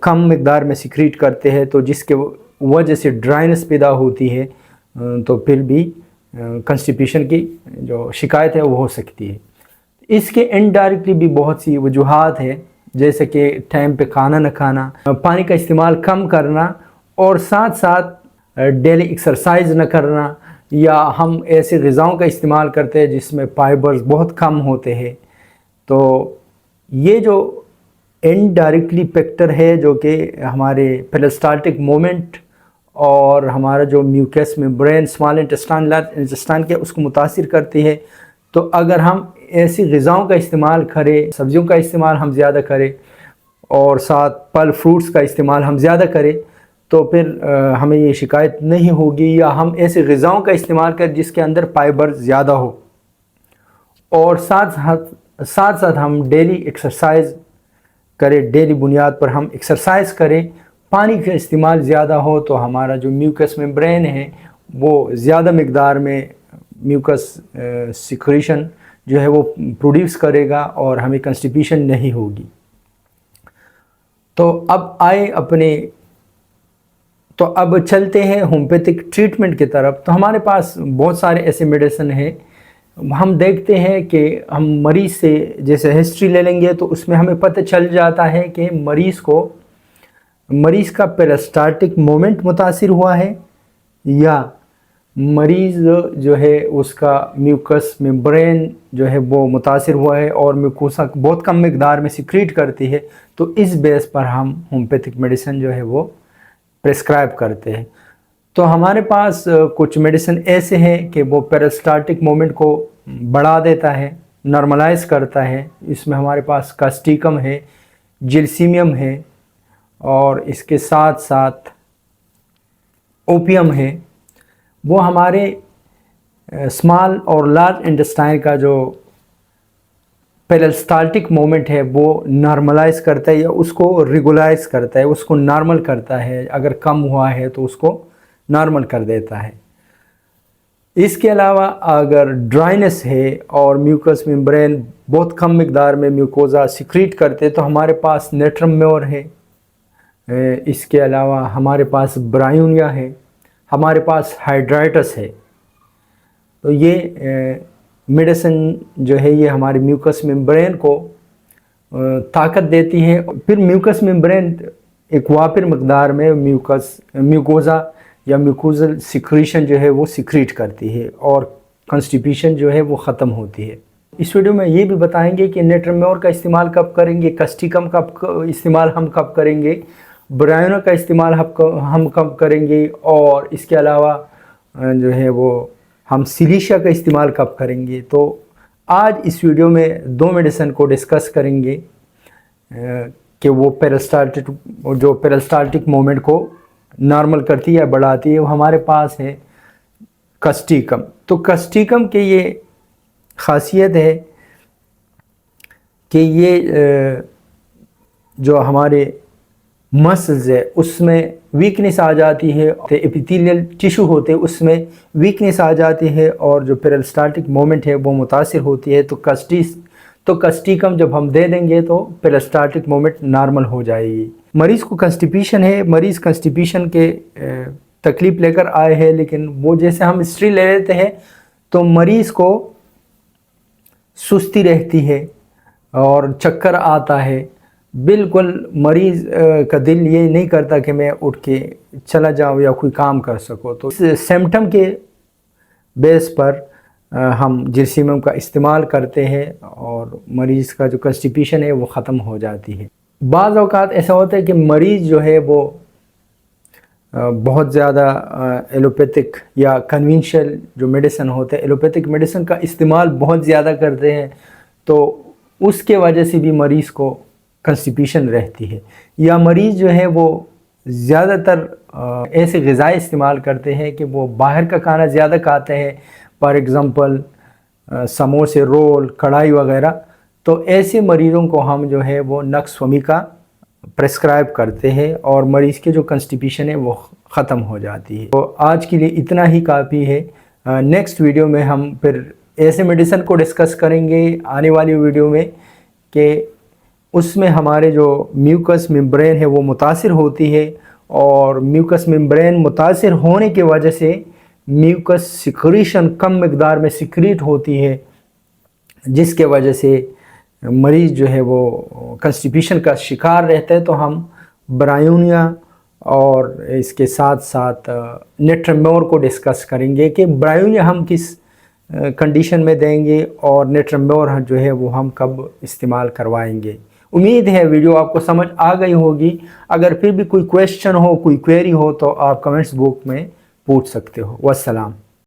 کم مقدار میں سیکریٹ کرتے ہیں، تو جس کے وجہ سے ڈرائنس پیدا ہوتی ہے، تو پھر بھی کنسٹیپیشن کی جو شکایت ہے وہ ہو سکتی ہے۔ اس کے انڈائریکٹلی بھی بہت سی وجوہات ہیں، جیسے کہ ٹائم پہ کھانا نہ کھانا، پانی کا استعمال کم کرنا، اور ساتھ ساتھ ڈیلی ایکسرسائز نہ کرنا، یا ہم ایسے غذاؤں کا استعمال کرتے ہیں جس میں فائبرز بہت کم ہوتے ہیں۔ تو یہ جو انڈائریکٹلی فیکٹر ہے جو کہ ہمارے پیریسٹالٹک مومنٹ اور ہمارا جو mucus membrane small intestine large intestine کے اس کو متاثر کرتی ہے، تو اگر ہم ایسی غذاؤں کا استعمال کریں، سبزیوں کا استعمال ہم زیادہ کریں، اور ساتھ پھل فروٹس کا استعمال ہم زیادہ کریں، تو پھر ہمیں یہ شکایت نہیں ہوگی، یا ہم ایسے غذاؤں کا استعمال کریں جس کے اندر فائبر زیادہ ہو، اور ساتھ ساتھ ہم ڈیلی ایکسرسائز کریں، ڈیلی بنیاد پر ہم ایکسرسائز کریں، پانی کا استعمال زیادہ ہو، تو ہمارا جو میوکس ممبرین ہے وہ زیادہ مقدار میں میوکس سیکریشن جو ہے وہ پروڈیوس کرے گا، اور ہمیں کنسٹیپیشن نہیں ہوگی۔ تو اب چلتے ہیں ہومیوپیتھک ٹریٹمنٹ کی طرف۔ تو ہمارے پاس بہت سارے ایسے میڈیسن ہیں، ہم دیکھتے ہیں کہ ہم مریض سے جیسے ہسٹری لے لیں گے تو اس میں ہمیں پتہ چل جاتا ہے کہ مریض کا پیریسٹالٹک مومنٹ متاثر ہوا ہے، یا مریض جو ہے اس کا میوکس ممبرین جو ہے وہ متاثر ہوا ہے، اور میوکوسا بہت کم مقدار میں سیکریٹ کرتی ہے، تو اس بیس پر ہم ہومیوپیتھک میڈیسن جو ہے وہ پریسکرائب کرتے ہیں۔ تو ہمارے پاس کچھ میڈیسن ایسے ہیں کہ وہ پیریسٹالٹک مومنٹ کو بڑھا دیتا ہے، نارملائز کرتا ہے۔ اس میں ہمارے پاس کاسٹیکم ہے، جلسیمیم ہے، اور اس کے ساتھ ساتھ اوپیم ہے۔ وہ ہمارے اسمال اور لارج انٹسٹائن کا جو پیریسٹالٹک مومنٹ ہے وہ نارملائز کرتا ہے، یا اس کو ریگولائز کرتا ہے، اس کو نارمل کرتا ہے۔ اگر کم ہوا ہے تو اس کو نارمل کر دیتا ہے۔ اس کے علاوہ اگر ڈرائنس ہے اور میوکس ممبرین بہت کم مقدار میں میوکوزا سیکریٹ کرتے، تو ہمارے پاس نیٹرم میور ہے، اس کے علاوہ ہمارے پاس برایونیا ہے، ہمارے پاس ہائیڈرائٹس ہے۔ تو یہ میڈیسن جو ہے یہ ہمارے میوکس ممبرین کو طاقت دیتی ہے۔ پھر میوکس ممبرین ایک وافر مقدار میں میوکوزا یا میوکوزل سیکریشن جو ہے وہ سیکریٹ کرتی ہے، اور کنسٹیپیشن جو ہے وہ ختم ہوتی ہے۔ اس ویڈیو میں یہ بھی بتائیں گے کہ نیٹرم میور کا استعمال کب کریں گے، کاسٹیکم کا استعمال ہم کب کریں گے، برایونا کا استعمال ہم کب کریں گے، اور اس کے علاوہ جو ہے وہ ہم سیلیشیا کا استعمال کب کریں گے۔ تو آج اس ویڈیو میں دو میڈیسن کو ڈسکس کریں گے کہ وہ پیریسٹالٹک مومنٹ کو نارمل کرتی ہے یا بڑھاتی ہے۔ وہ ہمارے پاس ہے کاسٹیکم۔ تو کاسٹیکم کی یہ خاصیت ہے کہ یہ جو ہمارے مسلز ہے اس میں ویکنس آ جاتی ہے، ایپیتھیلیل ٹیشو ہوتے ہیں اس میں ویکنس آ جاتی ہے، اور جو پیریسٹالٹک مومنٹ ہے وہ متاثر ہوتی ہے۔ تو کاسٹیکم جب ہم دے دیں گے تو پیریسٹالٹک مومنٹ نارمل ہو جائے گی۔ مریض کو کنسٹیپیشن ہے، مریض کنسٹیپیشن کے تکلیف لے کر آئے ہیں، لیکن وہ جیسے ہم ہسٹری لے لیتے ہیں تو مریض کو سستی رہتی ہے اور چکر آتا ہے، بالکل مریض کا دل یہ نہیں کرتا کہ میں اٹھ کے چلا جاؤں یا کوئی کام کر سکوں۔ تو اس سمپٹم کے بیس پر ہم جرسیمم کا استعمال کرتے ہیں، اور مریض کا جو کنسٹیپیشن ہے وہ ختم ہو جاتی ہے۔ بعض اوقات ایسا ہوتا ہے کہ مریض جو ہے وہ بہت زیادہ ایلوپیتھک یا کنونشنل جو میڈیسن ہوتے ہیں، ایلوپیتھک میڈیسن کا استعمال بہت زیادہ کرتے ہیں، تو اس کے وجہ سے بھی مریض کو کنسٹیپیشن رہتی ہے۔ یا مریض جو ہے وہ زیادہ تر ایسے غذائیں استعمال کرتے ہیں کہ وہ باہر کا کھانا زیادہ کھاتے ہیں، فار ایگزامپل سموسے، رول، کڑھائی وغیرہ۔ تو ایسے مریضوں کو ہم جو ہے وہ نقص فہمی کا پریسکرائب کرتے ہیں، اور مریض کی جو کنسٹیپیشن ہے وہ ختم ہو جاتی ہے۔ تو آج کے لیے اتنا ہی کافی ہے۔ نیکسٹ ویڈیو میں ہم پھر ایسے میڈیسن کو ڈسکس کریں گے آنے والی ویڈیو میں کہ اس میں ہمارے جو میوکس ممبرین ہے وہ متاثر ہوتی ہے، اور میوکس ممبرین متاثر ہونے کی وجہ سے میوکس سیکریشن کم مقدار میں سیکریٹ ہوتی ہے، جس کے وجہ سے مریض جو ہے وہ کنسٹیپیشن کا شکار رہتا ہے۔ تو ہم برایونیا اور اس کے ساتھ ساتھ نیٹرمور کو ڈسکس کریں گے کہ برایونیا ہم کس کنڈیشن میں دیں گے اور نیٹرمور جو ہے وہ ہم کب استعمال کروائیں گے۔ امید ہے ویڈیو آپ کو سمجھ آ گئی ہوگی۔ اگر پھر بھی کوئی کویشچن ہو، کوئی کویری ہو تو آپ کمنٹس بک میں پوچھ سکتے ہو۔ والسلام۔